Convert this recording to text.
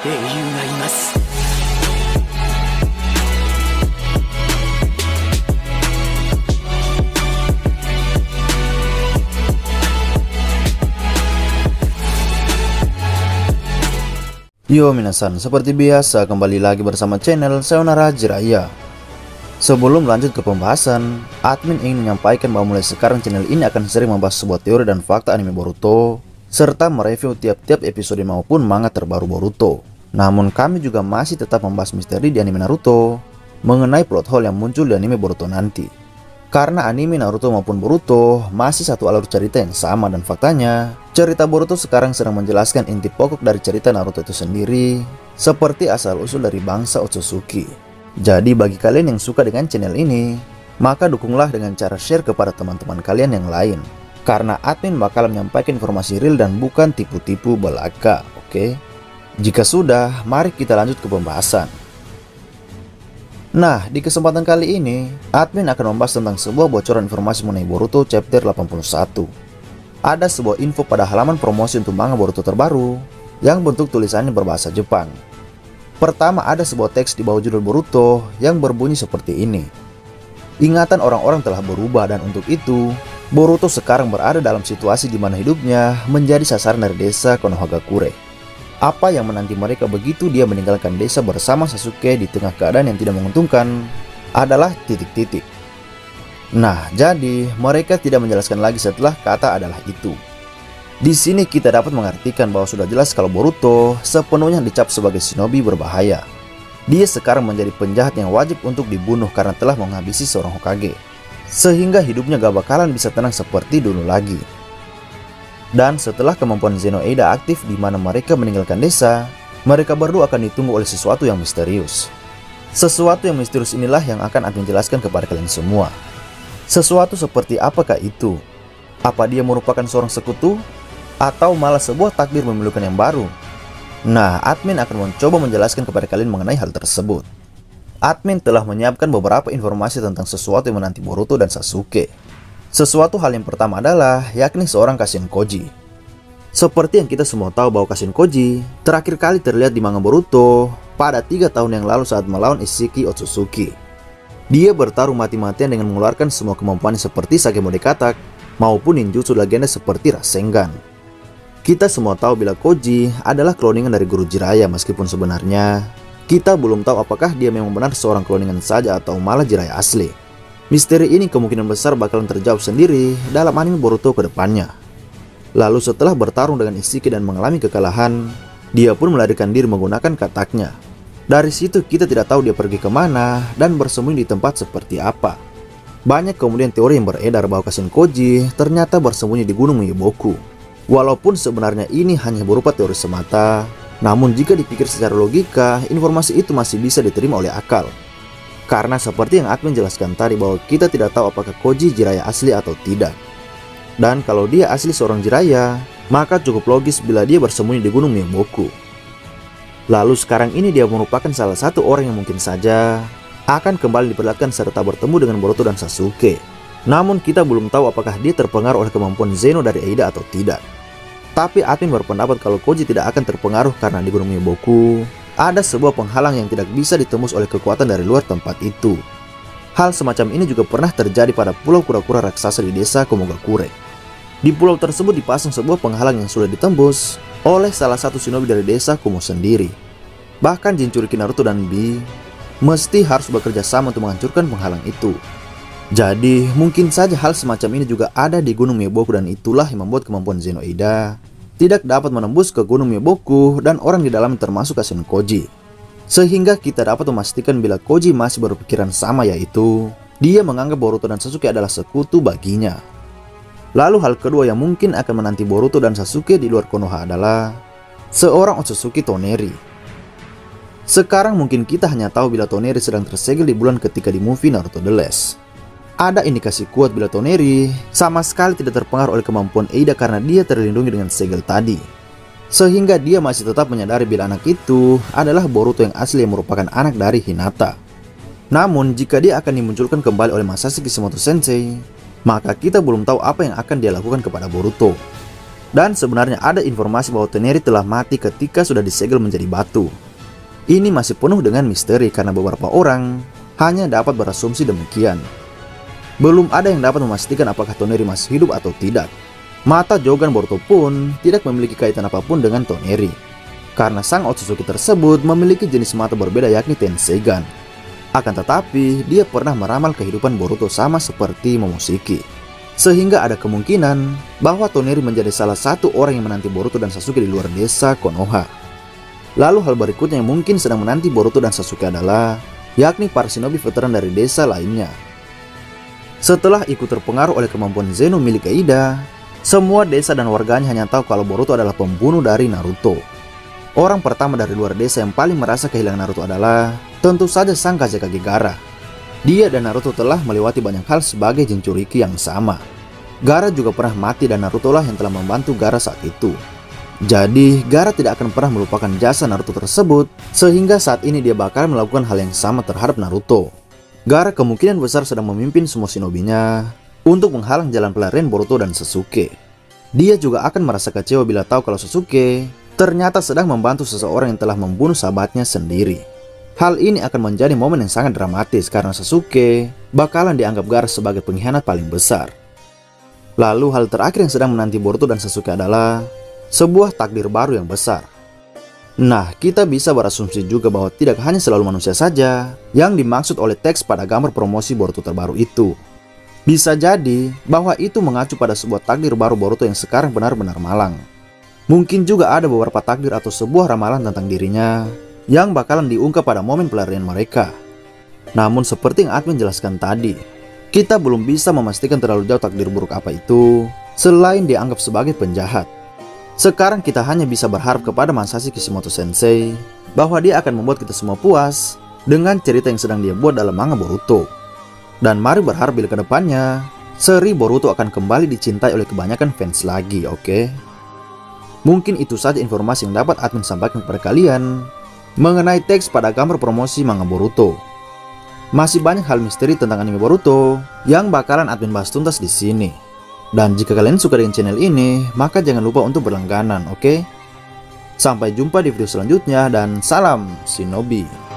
英雄がいます。 Yo minasan, seperti biasa kembali lagi bersama channel Sayonara Jiraiya. Sebelum lanjut ke pembahasan, admin ingin menyampaikan bahwa mulai sekarang channel ini akan sering membahas sebuah teori dan fakta anime Boruto, serta mereview tiap-tiap episode maupun manga terbaru Boruto. Namun kami juga masih tetap membahas misteri di anime Naruto mengenai plot hole yang muncul di anime Boruto nanti. Karena anime Naruto maupun Boruto masih satu alur cerita yang sama, dan faktanya cerita Boruto sekarang sedang menjelaskan inti pokok dari cerita Naruto itu sendiri, seperti asal-usul dari bangsa Otsutsuki. Jadi bagi kalian yang suka dengan channel ini, maka dukunglah dengan cara share kepada teman-teman kalian yang lain. Karena admin bakal menyampaikan informasi real dan bukan tipu-tipu belaka, oke? Jika sudah, mari kita lanjut ke pembahasan. Nah, di kesempatan kali ini, admin akan membahas tentang sebuah bocoran informasi mengenai Boruto chapter 81. Ada sebuah info pada halaman promosi untuk manga Boruto terbaru yang bentuk tulisannya berbahasa Jepang. Pertama, ada sebuah teks di bawah judul Boruto yang berbunyi seperti ini. Ingatan orang-orang telah berubah, dan untuk itu, Boruto sekarang berada dalam situasi di mana hidupnya menjadi sasaran dari desa Konohagakure. Apa yang menanti mereka begitu dia meninggalkan desa bersama Sasuke di tengah keadaan yang tidak menguntungkan adalah titik-titik. Nah, jadi mereka tidak menjelaskan lagi setelah kata adalah itu. Di sini kita dapat mengartikan bahwa sudah jelas kalau Boruto sepenuhnya dicap sebagai shinobi berbahaya. Dia sekarang menjadi penjahat yang wajib untuk dibunuh karena telah menghabisi seorang Hokage, sehingga hidupnya gak bakalan bisa tenang seperti dulu lagi. Dan setelah kemampuan Zenoida aktif di mana mereka meninggalkan desa, mereka berdua akan ditunggu oleh sesuatu yang misterius. Sesuatu yang misterius inilah yang akan admin jelaskan kepada kalian semua. Sesuatu seperti apakah itu? Apa dia merupakan seorang sekutu? Atau malah sebuah takdir memilukan yang baru? Nah, admin akan mencoba menjelaskan kepada kalian mengenai hal tersebut. Admin telah menyiapkan beberapa informasi tentang sesuatu yang menanti Boruto dan Sasuke. Sesuatu hal yang pertama adalah yakni seorang Kashin Koji. Seperti yang kita semua tahu bahwa Kashin Koji terakhir kali terlihat di manga Boruto pada 3 tahun yang lalu saat melawan Isshiki Otsutsuki. Dia bertarung mati-matian dengan mengeluarkan semua kemampuannya seperti Sakemode Katak maupun ninjutsu legenda seperti Rasengan. Kita semua tahu bila Koji adalah kloningan dari guru Jiraiya, meskipun sebenarnya kita belum tahu apakah dia memang benar seorang kloningan saja atau malah Jiraiya asli. Misteri ini kemungkinan besar bakalan terjawab sendiri dalam anime Boruto ke depannya. Lalu setelah bertarung dengan Isshiki dan mengalami kekalahan, dia pun melarikan diri menggunakan kataknya. Dari situ kita tidak tahu dia pergi kemana dan bersembunyi di tempat seperti apa. Banyak kemudian teori yang beredar bahwa Kashin Koji ternyata bersembunyi di Gunung Meiboku. Walaupun sebenarnya ini hanya berupa teori semata, namun jika dipikir secara logika, informasi itu masih bisa diterima oleh akal. Karena seperti yang admin jelaskan tadi bahwa kita tidak tahu apakah Koji Jiraiya asli atau tidak. Dan kalau dia asli seorang Jiraiya, maka cukup logis bila dia bersembunyi di Gunung Meiboku. Lalu sekarang ini dia merupakan salah satu orang yang mungkin saja akan kembali diperlihatkan serta bertemu dengan Boruto dan Sasuke. Namun kita belum tahu apakah dia terpengaruh oleh kemampuan Zeno dari Eida atau tidak. Tapi admin berpendapat kalau Koji tidak akan terpengaruh karena di Gunung Meiboku ada sebuah penghalang yang tidak bisa ditembus oleh kekuatan dari luar tempat itu. Hal semacam ini juga pernah terjadi pada pulau kura-kura raksasa di desa Komogakure. Di pulau tersebut dipasang sebuah penghalang yang sudah ditembus oleh salah satu shinobi dari desa Kumo sendiri. Bahkan Jinchuriki Naruto dan Bi mesti harus bekerja sama untuk menghancurkan penghalang itu. Jadi mungkin saja hal semacam ini juga ada di Gunung Meiboku, dan itulah yang membuat kemampuan Zenoida tidak dapat menembus ke Gunung Meiboku dan orang di dalam termasuk Kashin Koji. Sehingga kita dapat memastikan bila Koji masih berpikiran sama, yaitu dia menganggap Boruto dan Sasuke adalah sekutu baginya. Lalu hal kedua yang mungkin akan menanti Boruto dan Sasuke di luar Konoha adalah seorang Otsutsuki Toneri. Sekarang mungkin kita hanya tahu bila Toneri sedang tersegel di bulan ketika di movie Naruto The Last. Ada indikasi kuat bila Toneri sama sekali tidak terpengaruh oleh kemampuan Eida karena dia terlindungi dengan segel tadi. Sehingga dia masih tetap menyadari bila anak itu adalah Boruto yang asli yang merupakan anak dari Hinata. Namun jika dia akan dimunculkan kembali oleh Masashi Kishimoto Sensei, maka kita belum tahu apa yang akan dia lakukan kepada Boruto. Dan sebenarnya ada informasi bahwa Toneri telah mati ketika sudah disegel menjadi batu. Ini masih penuh dengan misteri karena beberapa orang hanya dapat berasumsi demikian. Belum ada yang dapat memastikan apakah Toneri masih hidup atau tidak. Mata Jogan Boruto pun tidak memiliki kaitan apapun dengan Toneri, karena sang Otsutsuki tersebut memiliki jenis mata berbeda yakni Tenseigan. Akan tetapi, dia pernah meramal kehidupan Boruto sama seperti Momoshiki. Sehingga ada kemungkinan bahwa Toneri menjadi salah satu orang yang menanti Boruto dan Sasuke di luar desa Konoha. Lalu hal berikutnya yang mungkin sedang menanti Boruto dan Sasuke adalah yakni para shinobi veteran dari desa lainnya. Setelah ikut terpengaruh oleh kemampuan Zeno milik Eida, semua desa dan warganya hanya tahu kalau Boruto adalah pembunuh dari Naruto. Orang pertama dari luar desa yang paling merasa kehilangan Naruto adalah tentu saja sang Kazekage Gaara. Dia dan Naruto telah melewati banyak hal sebagai Jinchuriki yang sama. Gaara juga pernah mati dan Naruto lah yang telah membantu Gaara saat itu. Jadi Gaara tidak akan pernah melupakan jasa Naruto tersebut, sehingga saat ini dia bakal melakukan hal yang sama terhadap Naruto. Gaara kemungkinan besar sedang memimpin semua shinobinya untuk menghalang jalan pelarian Boruto dan Sasuke. Dia juga akan merasa kecewa bila tahu kalau Sasuke ternyata sedang membantu seseorang yang telah membunuh sahabatnya sendiri. Hal ini akan menjadi momen yang sangat dramatis karena Sasuke bakalan dianggap Gaara sebagai pengkhianat paling besar. Lalu hal terakhir yang sedang menanti Boruto dan Sasuke adalah sebuah takdir baru yang besar. Nah, kita bisa berasumsi juga bahwa tidak hanya selalu manusia saja yang dimaksud oleh teks pada gambar promosi Boruto terbaru itu. Bisa jadi bahwa itu mengacu pada sebuah takdir baru Boruto yang sekarang benar-benar malang. Mungkin juga ada beberapa takdir atau sebuah ramalan tentang dirinya yang bakalan diungkap pada momen pelarian mereka. Namun seperti yang admin jelaskan tadi, kita belum bisa memastikan terlalu jauh takdir buruk apa itu selain dianggap sebagai penjahat. Sekarang kita hanya bisa berharap kepada Masashi Kishimoto Sensei bahwa dia akan membuat kita semua puas dengan cerita yang sedang dia buat dalam manga Boruto. Dan mari berharap bila kedepannya seri Boruto akan kembali dicintai oleh kebanyakan fans lagi, oke? Mungkin itu saja informasi yang dapat admin sampaikan kepada kalian mengenai teks pada gambar promosi manga Boruto. Masih banyak hal misteri tentang anime Boruto yang bakalan admin bahas tuntas di sini. Dan jika kalian suka dengan channel ini, maka jangan lupa untuk berlangganan, oke? Sampai jumpa di video selanjutnya dan salam Shinobi.